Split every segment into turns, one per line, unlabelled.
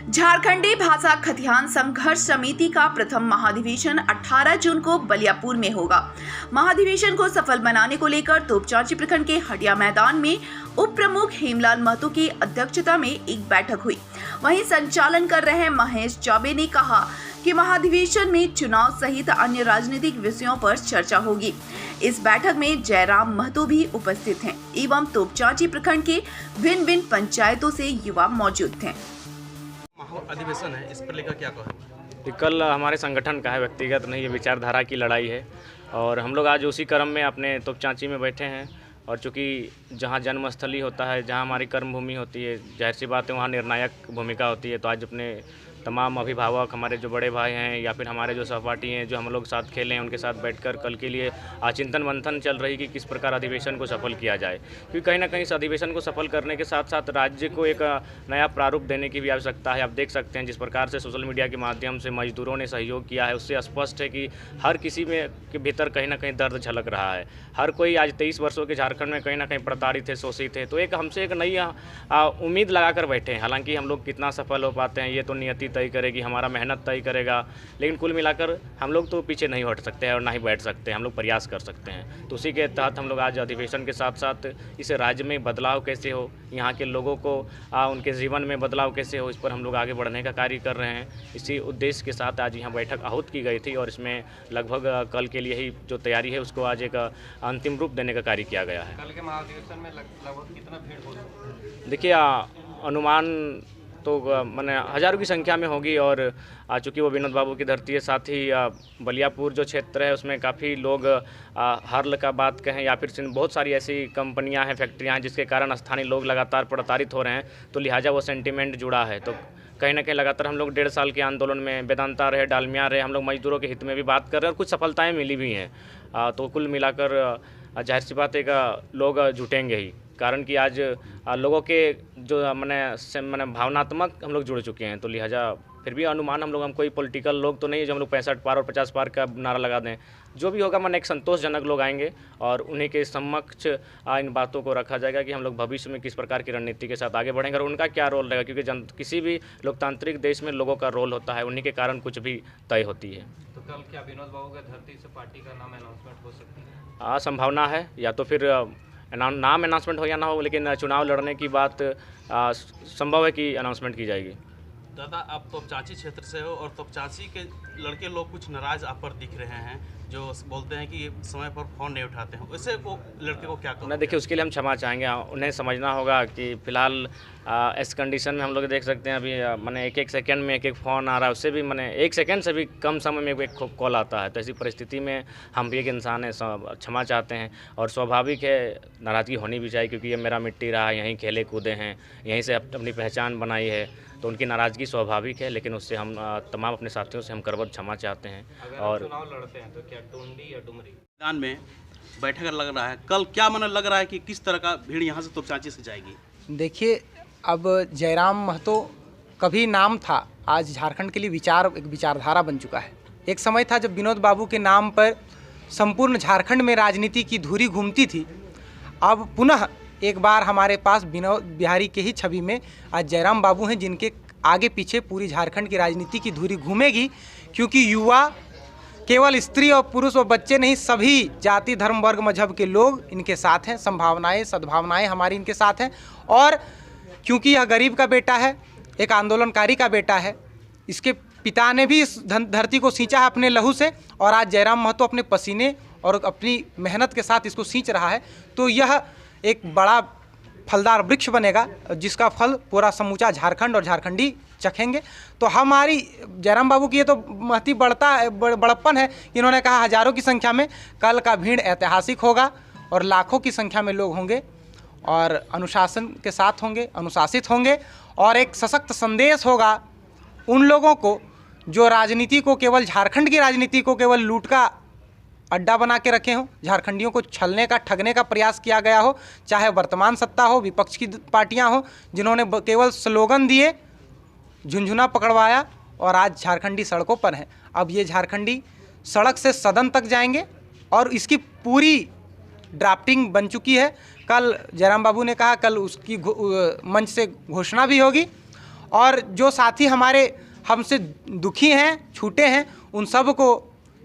झारखंडी भाषा खतिहान संघर्ष समिति का प्रथम महाधिवेशन 18 जून को बलियापुर में होगा। महाधिवेशन को सफल बनाने को लेकर तोपचांची प्रखंड के हटिया मैदान में उप प्रमुख हेमलाल महतो की अध्यक्षता में एक बैठक हुई। वहीं संचालन कर रहे महेश चौबे ने कहा कि महाधिवेशन में चुनाव सहित अन्य राजनीतिक विषयों पर चर्चा होगी। इस बैठक में जयराम महतो भी उपस्थित हैं एवं तोपचांची प्रखंड के भिन्न भिन्न पंचायतों से युवा मौजूद थे।
अधिवेशन है, इस पर लेकर क्या कहें?
कल हमारे संगठन का है, व्यक्तिगत नहीं, ये विचारधारा की लड़ाई है और हम लोग आज उसी क्रम में अपने तोपचांची में बैठे हैं। और चूँकि जहाँ जन्मस्थली होता है, जहाँ हमारी कर्मभूमि होती है, जाहिर सी बात है वहाँ निर्णायक भूमिका होती है। तो आज अपने तमाम अभिभावक, हमारे जो बड़े भाई हैं या फिर हमारे जो सहपाठी हैं, जो हम लोग साथ खेले हैं, उनके साथ बैठकर कल के लिए चिंतन मंथन चल रही कि किस प्रकार अधिवेशन को सफल किया जाए। क्योंकि कहीं ना कहीं इस अधिवेशन को सफल करने के साथ साथ राज्य को एक नया प्रारूप देने की भी आवश्यकता है। आप देख सकते हैं जिस प्रकार से सोशल मीडिया के माध्यम से मजदूरों ने सहयोग किया है, उससे स्पष्ट है कि हर किसी में के भीतर कहीं ना कहीं दर्द झलक रहा है। हर कोई आज 23 वर्षों के झारखंड में कहीं ना कहीं प्रताड़ित है, शोषित है। तो एक हमसे एक नई उम्मीद लगा कर बैठे हैं। हालांकि हम लोग कितना सफल हो पाते हैं ये तो नियति तय करेगी, हमारा मेहनत तय करेगा, लेकिन कुल मिलाकर हम लोग तो पीछे नहीं हट सकते हैं और ना ही बैठ सकते हैं। हम लोग प्रयास कर सकते हैं। तो उसी के तहत हम लोग आज अधिवेशन के साथ साथ इस राज्य में बदलाव कैसे हो, यहाँ के लोगों को उनके जीवन में बदलाव कैसे हो, इस पर हम लोग आगे बढ़ने का कार्य कर रहे हैं। इसी उद्देश्य के साथ आज यहाँ बैठक आहूत की गई थी और इसमें लगभग कल के लिए ही जो तैयारी है उसको आज एक अंतिम रूप देने का कार्य किया गया है।
कल के महाधिवेशन में लगभग कितना भीड़ होगी?
देखिए, अनुमान तो मैंने हज़ारों की संख्या में होगी और चूँकि वो विनोद बाबू की धरती है, साथ ही बलियापुर जो क्षेत्र है उसमें काफ़ी लोग हर्ल का बात कहें या फिर बहुत सारी ऐसी कंपनियां हैं, फैक्ट्रियां हैं जिसके कारण स्थानीय लोग लगातार प्रताड़ित हो रहे हैं। तो लिहाजा वो सेंटिमेंट जुड़ा है। तो कहीं ना कहीं लगातार हम लोग 1.5 साल के आंदोलन में वेदांता रहे, डालमिया रहे, हम लोग मजदूरों के हित में भी बात कर रहे हैं और कुछ सफलताएँ मिली भी हैं। तो कुल मिलाकर जाहिर सी बात है कि लोग जुटेंगे ही, कारण कि आज लोगों के जो मैंने भावनात्मक हम लोग जुड़ चुके हैं। तो लिहाजा फिर भी अनुमान हम कोई पॉलिटिकल लोग तो नहीं है जो हम लोग 65 पार और 50 पार का नारा लगा दें। जो भी होगा एक संतोषजनक लोग आएंगे और उन्हीं के समक्ष इन बातों को रखा जाएगा कि हम लोग भविष्य में किस प्रकार की रणनीति के साथ आगे बढ़ेंगे और उनका क्या रोल रहेगा। क्योंकि किसी भी लोकतांत्रिक देश में लोगों का रोल होता है, उन्हीं के कारण कुछ भी तय होती है।
तो कल क्या विनोद बाबू की धरती से पार्टी का नाम अनाउंसमेंट हो सकती है?
संभावना है, या तो फिर नाम अनाउंसमेंट हो या ना हो, लेकिन चुनाव लड़ने की बात संभव है कि अनाउंसमेंट की जाएगी।
दादा, आप तोपचांची क्षेत्र से हो और तोपचांची के लड़के लोग कुछ नाराज आप पर दिख रहे हैं, जो बोलते हैं कि समय पर फ़ोन नहीं उठाते हैं। वैसे वो लड़के को क्या
ना, देखिए उसके लिए हम क्षमा चाहेंगे। उन्हें समझना होगा कि फ़िलहाल इस कंडीशन में हम लोग देख सकते हैं अभी एक सेकंड में एक फ़ोन आ रहा है, उससे भी 1 सेकंड से भी कम समय में एक कॉल आता है। तो ऐसी परिस्थिति में हम भी एक इंसान है, क्षमा चाहते हैं और स्वाभाविक है नाराज़गी होनी भी चाहिए, क्योंकि ये मेरा मिट्टी रहा, यहीं खेले कूदे हैं, यहीं से अपनी पहचान बनाई है। तो उनकी नाराज़गी स्वाभाविक है, लेकिन उससे हम तमाम अपने साथियों से हम करवत क्षमा चाहते हैं। और
चुनाव लड़ते हैं तो क्या टोंडी या डुमरी मैदान में बैठक लग रहा है, कल क्या लग रहा है कि किस तरह का भीड़ यहाँ से तोपचांची से जाएगी?
देखिए, अब जयराम महतो कभी नाम था, आज झारखंड के लिए एक विचारधारा बन चुका है। एक समय था जब विनोद बाबू के नाम पर संपूर्ण झारखंड में राजनीति की धुरी घूमती थी। अब पुनः एक बार हमारे पास विनोद बिहारी के ही छवि में आज जयराम बाबू हैं, जिनके आगे पीछे पूरी झारखंड की राजनीति की धुरी घूमेगी। क्योंकि युवा केवल स्त्री और पुरुष और बच्चे नहीं, सभी जाति धर्म वर्ग मजहब के लोग इनके साथ हैं। संभावनाएं सद्भावनाएं हमारी इनके साथ हैं। और क्योंकि यह गरीब का बेटा है, एक आंदोलनकारी का बेटा है, इसके पिता ने भी इस धरती को सींचा है अपने लहू से और आज जयराम महतो अपने पसीने और अपनी मेहनत के साथ इसको सींच रहा है। तो यह एक बड़ा फलदार वृक्ष बनेगा जिसका फल पूरा समूचा झारखंड और झारखंडी चखेंगे। तो हमारी जयराम बाबू की ये तो महती बड़प्पन है। इन्होंने कहा हज़ारों की संख्या में कल का भीड़ ऐतिहासिक होगा और लाखों की संख्या में लोग होंगे और अनुशासन के साथ होंगे, अनुशासित होंगे और एक सशक्त संदेश होगा उन लोगों को जो राजनीति को केवल झारखंड की राजनीति को केवल लूट का अड्डा बना के रखे हों, झारखंडियों को छलने का ठगने का प्रयास किया गया हो, चाहे वर्तमान सत्ता हो, विपक्ष की पार्टियां हो, जिन्होंने केवल स्लोगन दिए, झुंझुना पकड़वाया और आज झारखंडी सड़कों पर हैं। अब ये झारखंडी सड़क से सदन तक जाएंगे और इसकी पूरी ड्राफ्टिंग बन चुकी है। कल जयराम बाबू ने कहा कल उसकी मंच से घोषणा भी होगी और जो साथी हमारे हमसे दुखी हैं, छूटे हैं, उन सब को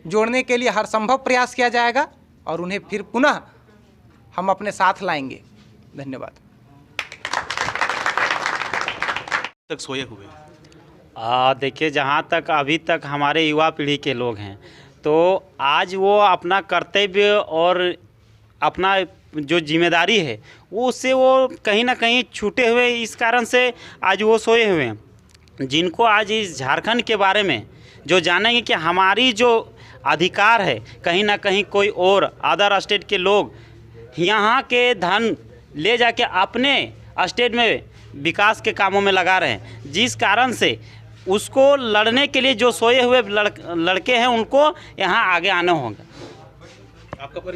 जोड़ने के लिए हर संभव प्रयास किया जाएगा और उन्हें फिर पुनः हम अपने साथ लाएंगे। धन्यवाद।
तक सोए हुए
देखिए, जहाँ तक अभी तक हमारे युवा पीढ़ी के लोग हैं, तो आज वो अपना कर्तव्य और अपना जो जिम्मेदारी है वो उससे वो कहीं ना कहीं छूटे हुए, इस कारण से आज वो सोए हुए हैं। जिनको आज इस झारखंड के बारे में जो जानेंगे कि हमारी जो अधिकार है, कहीं ना कहीं कोई और अदर स्टेट के लोग यहाँ के धन ले जाके अपने स्टेट में विकास के कामों में लगा रहे हैं, जिस कारण से उसको लड़ने के लिए जो सोए हुए लड़के हैं उनको यहाँ आगे आना होगा।
आपका परिचय?